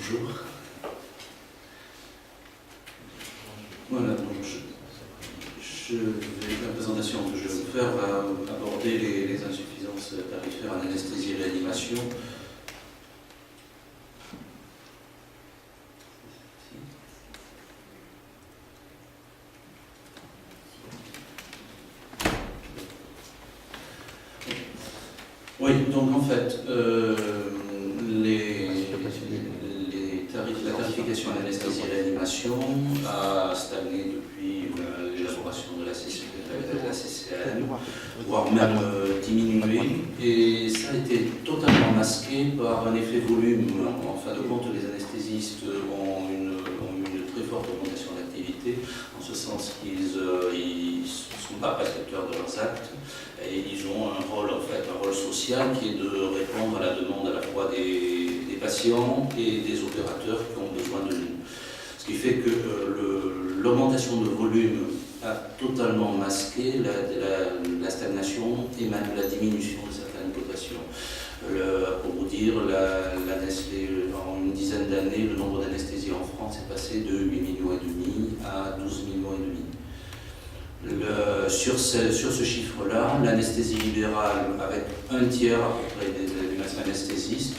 Bonjour. Voilà, donc la présentation que je vais vous faire va aborder les insuffisances tarifaires en anesthésie et réanimation. Oui, donc en fait, la tarification en anesthésie et réanimation a stagné depuis l'élaboration de la CCN, voire même diminué, et ça a été totalement masqué par un effet volume. En fin de compte, les anesthésistes ont une très forte augmentation d'activité, en ce sens qu'ils ne sont pas prescripteurs de leurs actes, et ils ont un rôle social qui est de répondre à la demande à la fois des patients et des opérateurs qui ont besoin de nous. Ce qui fait que l'augmentation de volume a totalement masqué la stagnation et même la diminution de certaines cotations. Pour vous dire, en une dizaine d'années, le nombre d'anesthésies en France est passé de 8,5 millions à 12,5 millions. Sur ce chiffre-là, l'anesthésie libérale, avec un tiers à peu près des anesthésistes,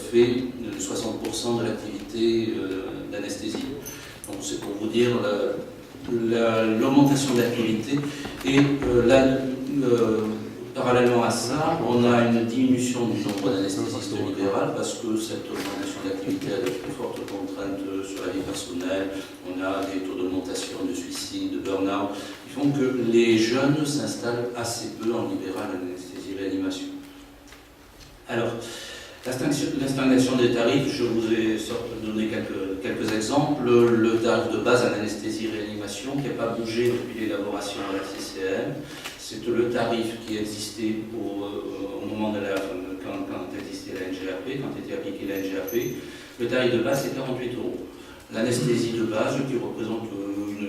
fait 60% de l'activité d'anesthésie. Donc c'est pour vous dire l'augmentation d'activité. Et parallèlement à ça, on a une diminution du nombre d'anesthésistes libérales parce que cette augmentation d'activité a de très fortes contraintes sur la vie personnelle. On a des taux d'augmentation de suicide, de burn-out, qui font que les jeunes s'installent assez peu en libéral en anesthésie-réanimation. Alors, la stagnation des tarifs, je vous ai donné quelques exemples. Le tarif de base en anesthésie-réanimation qui n'a pas bougé depuis l'élaboration de la CCN. C'est le tarif qui existait au moment quand existait la NGAP, quand était appliquée la NGAP. Le tarif de base, c'est 48 €. L'anesthésie de base, qui représente une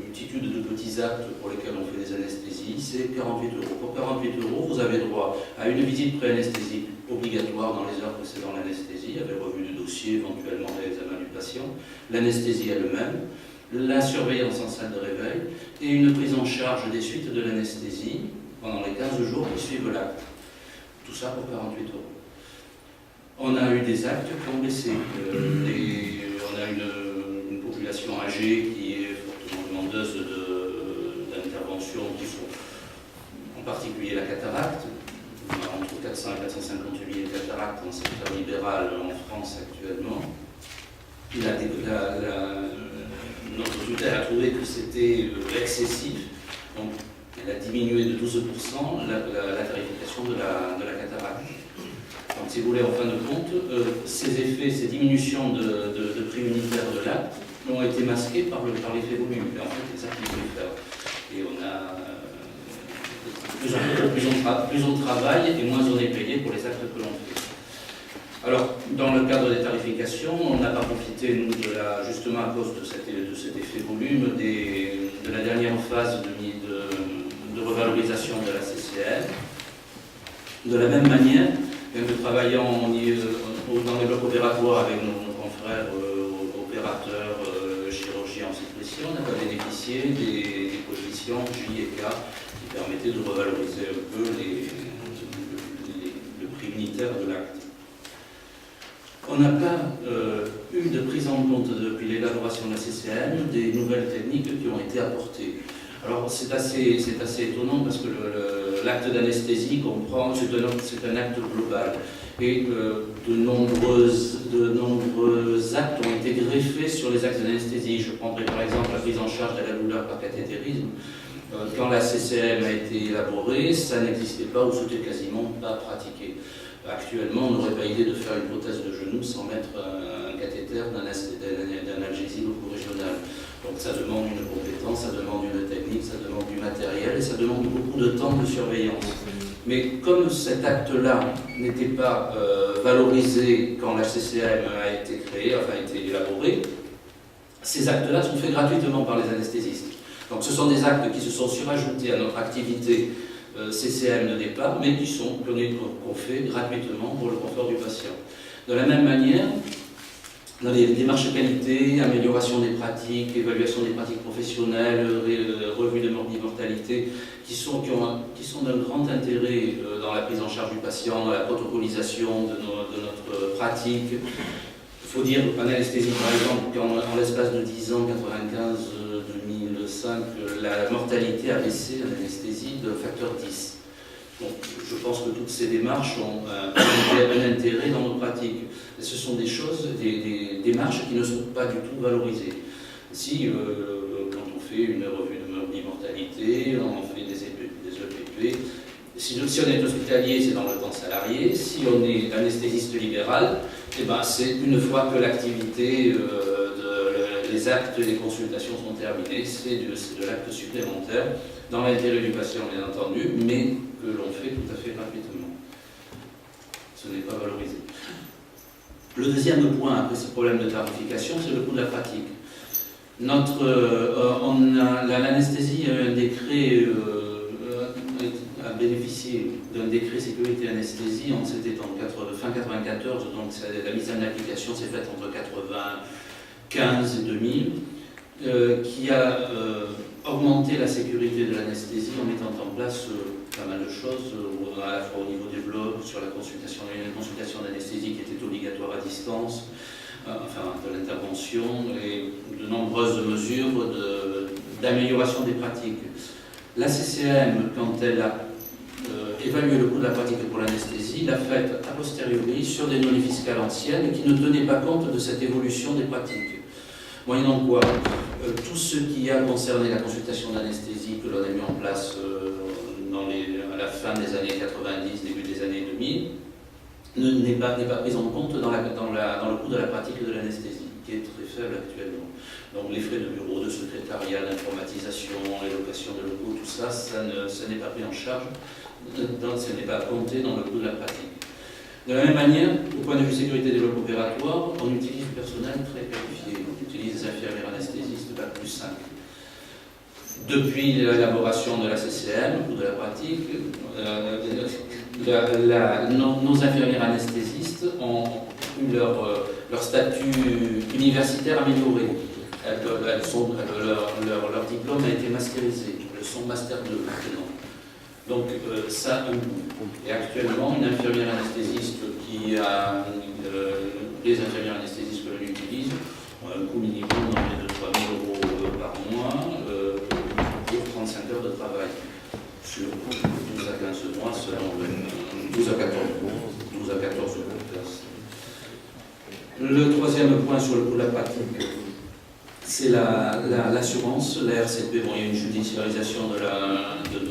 multitude de petits actes pour lesquels on fait des anesthésies, c'est 48 €. Pour 48 €, vous avez droit à une visite pré-anesthésique obligatoire dans les heures précédant l'anesthésie, avec revue du dossier, éventuellement l'examen du patient, l'anesthésie elle-même, la surveillance en salle de réveil et une prise en charge des suites de l'anesthésie pendant les 15 jours qui suivent l'acte. Tout ça pour 48 €. On a eu des actes qui ont baissé. On a une population âgée qui est fortement demandeuse d'interventions qui sont en particulier la cataracte. On a entre 400 et 450 000 cataractes en secteur libéral en France actuellement. Notre tutelle a trouvé que c'était excessif, donc elle a diminué de 12% la tarification de la cataracte. Donc si vous voulez, en fin de compte, ces effets, ces diminutions de prix unitaire de l'acte ont été masqués par l'effet volume. Et en fait, c'est ça qu'il voulait faire. Et on a plus on travaille et moins on est payé pour les actes que l'on fait. Alors, dans le cadre des tarifications, on n'a pas profité, nous, justement à cause de cet effet volume, de la dernière phase de revalorisation de la CCN. De la même manière, nous travaillons dans les blocs opératoires avec nos confrères opérateurs, chirurgiens en sécrétion, on n'a pas bénéficié des coefficients J et K qui permettaient de revaloriser un peu le prix unitaire de l'acte. On n'a pas eu de prise en compte depuis l'élaboration de la CCN des nouvelles techniques qui ont été apportées. Alors c'est assez étonnant parce que l'acte d'anesthésie comprend, c'est un acte global et de nombreux actes ont été greffés sur les actes d'anesthésie. Je prendrai par exemple la prise en charge de la douleur par cathétérisme. Quand la CCN a été élaborée, ça n'existait pas ou c'était quasiment pas pratiqué. Actuellement, on n'aurait pas idée de faire une prothèse de genou sans mettre un cathéter d'analgésie loco-régionale. Donc ça demande une compétence, ça demande une technique, ça demande du matériel et ça demande beaucoup de temps de surveillance. Mais comme cet acte-là n'était pas valorisé quand la CCM a été créée, enfin a été élaborée, ces actes-là sont faits gratuitement par les anesthésistes. Donc ce sont des actes qui se sont surajoutés à notre activité CCM de départ, mais qu'on fait gratuitement pour le confort du patient. De la même manière, dans les démarches qualité, amélioration des pratiques, évaluation des pratiques professionnelles, revue de mortalité, qui sont d'un grand intérêt dans la prise en charge du patient, dans la protocolisation de notre pratique. Il faut dire qu'en anesthésie, par exemple, qu'en l'espace de 10 ans, 95-2005, la mortalité a baissé en anesthésie de facteur 10. Donc, je pense que toutes ces démarches ont un intérêt dans nos pratiques. Et ce sont des choses, des démarches qui ne sont pas du tout valorisées. Si, quand on fait une revue de mortalité, on fait des EPP, si on est hospitalier, c'est dans le temps salarié. Si on est anesthésiste libéral, eh ben, c'est une fois que l'activité, les actes, les consultations sont terminés, c'est de l'acte supplémentaire, dans l'intérêt du patient bien entendu, mais que l'on fait tout à fait gratuitement. Ce n'est pas valorisé. Le deuxième point, après ce problème de tarification, c'est le coût de la pratique. L'anesthésie a un décret, a bénéficié d'un décret sécurité anesthésie, c'était en fin 1994, donc la mise en application s'est faite entre 1995 et 2000, qui a augmenté la sécurité de l'anesthésie en mettant en place pas mal de choses, à la fois au niveau des blocs, sur la consultation d'anesthésie qui était obligatoire à distance, enfin de l'intervention, et de nombreuses mesures d'amélioration des pratiques. La CCM, quand elle a évalué le coût de la pratique pour l'anesthésie, l'a fait a posteriori sur des données fiscales anciennes qui ne tenaient pas compte de cette évolution des pratiques. Moyennant quoi, tout ce qui a concerné la consultation d'anesthésie que l'on a mis en place à la fin des années 90, début des années 2000, n'est pas pris en compte dans le coût de la pratique de l'anesthésie, qui est très faible actuellement. Donc les frais de bureau, de secrétariat, d'informatisation, les locations de locaux, tout ça, ça n'est pas pris en charge, ça n'est pas compté dans le coût de la pratique. De la même manière, au point de vue sécurité des blocs opératoires, on utilise du personnel très qualifié. On utilise des infirmières anesthésistes Bac plus 5. Depuis l'élaboration de la CCM ou de la pratique, nos infirmières anesthésistes ont eu leur statut universitaire amélioré. Leur diplôme a été masterisé. Elles sont master 2 maintenant. Donc ça a un coût. Et actuellement, une infirmière anesthésiste les infirmières anesthésistes que l'on utilise ont un coût minimum de 3 000 € par mois pour 35 heures de travail. Sur 12 à 15 mois, selon 12 à 14 mois. Le troisième point sur le coût de la pratique, c'est l'assurance, la RCP. Bon, il y a une judiciarisation de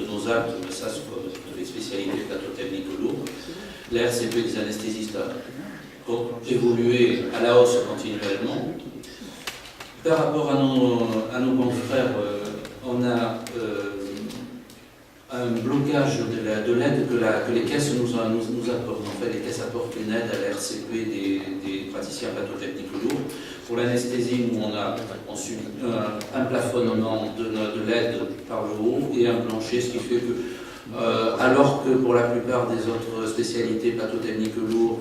nos actes, mais ça, c'est pour les spécialités plateau-techniques lourdes. La RCP des anesthésistes a évolué à la hausse continuellement. Par rapport à nos confrères, on a un blocage de l'aide que les caisses nous apportent. En fait, les caisses apportent une aide à la RCP des praticiens plateau-techniques lourds. Pour l'anesthésie, nous, on subit un plafonnement de l'aide par le haut et un plancher, ce qui fait que, alors que pour la plupart des autres spécialités plateau-techniques lourds,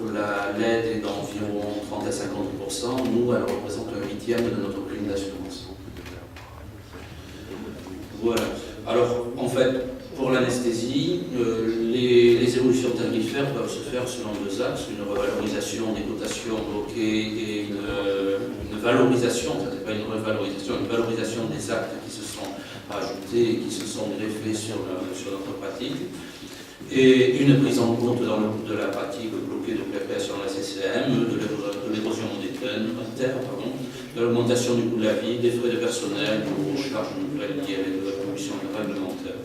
l'aide est d'environ 30 à 50%, nous, elle représente un huitième de notre prime d'assurance. Voilà. Alors, en fait, pour l'anesthésie, les évolutions tarifaires peuvent se faire selon deux axes, une revalorisation des cotations bloquées et une valorisation, ça n'est pas une revalorisation, une valorisation des actes qui se sont rajoutés et qui se sont greffés sur notre pratique, et une prise en compte dans le coût de la pratique bloquée de la création de la CCM, de l'érosion monétaire, de l'augmentation du coût de la vie, des frais de personnel, aux charges nouvelles liées avec la commission réglementaire.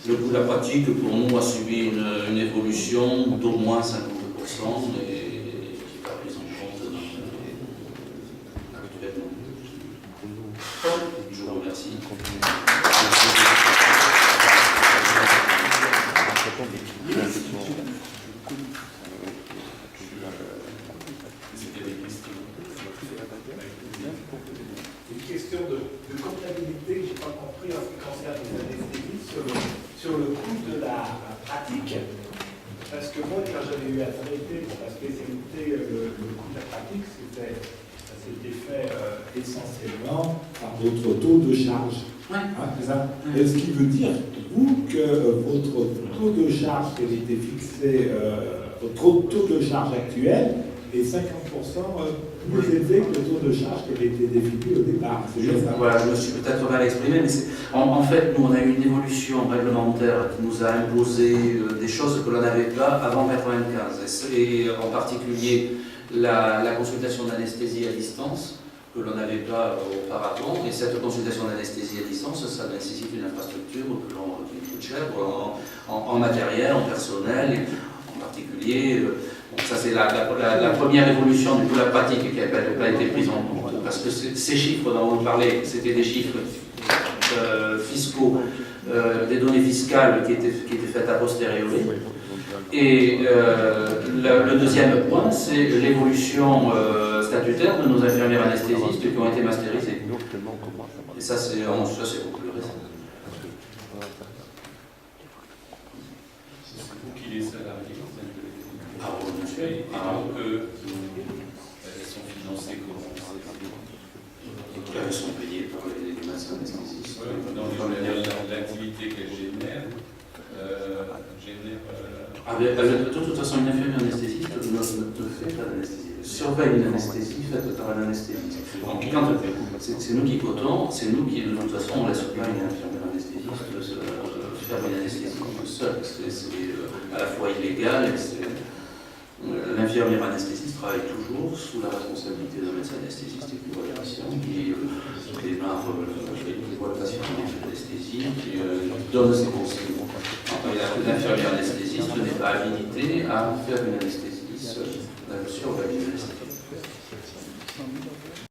Le coût de la pratique, pour nous, a subi une évolution d'au moins 50%, et qui n'est pas prise en compte actuellement. Je vous remercie. Une question de comptabilité que je n'ai pas compris en ce qui concerne les anesthésistes sur le coût de la pratique. Parce que moi, quand j'avais eu à traiter, parce que spécialité, le coût de la pratique, ça s'était fait essentiellement par votre taux de charge. Ouais. C'est ça. Ce qui veut dire, vous, que votre taux de charge qui avait été fixé, votre taux de charge actuel est 50% plus élevé que le taux de charge qui avait été défini au départ. Voilà, je me suis peut-être mal exprimé, mais en fait, nous, on a eu une évolution réglementaire qui nous a imposé des choses que l'on n'avait pas avant 1995, et en particulier la consultation d'anesthésie à distance, que l'on n'avait pas auparavant, et cette consultation d'anesthésie à distance, ça nécessite une infrastructure qui coûte cher en matériel, en personnel, et en particulier. Donc ça c'est la première évolution de la pratique qui n'a pas été prise en compte, parce que ces chiffres dont vous parlez, c'était des chiffres fiscaux, des données fiscales qui étaient faites a posteriori. Et le deuxième point, c'est l'évolution statutaire de nos infirmières anesthésistes qui ont été masterisées. Et ça c'est beaucoup plus récent. C'est vous qui les salariés. Ah, bien sûr. Et donc, elles sont financées comment? Elles sont payées par les médecins anesthésistes. L'activité qu'elles génèrent de toute façon, une infirmière anesthésiste ne fait pas d'anesthésie. Elle surveille une anesthésie faite par un anesthésiste. Donc, c'est nous qui cotons, c'est nous qui, de toute façon, on ne laisse pas une infirmière anesthésiste faire une anesthésie toute seule. C'est à la fois illégal et l'infirmière anesthésiste travaille toujours sous la responsabilité d'un médecin anesthésiste et qui voit le patient, qui démarre le patient en anesthésie, qui donne ses conseils. L'infirmière anesthésiste n'est pas habilitée à faire une anesthésie seule, sur une anesthésie.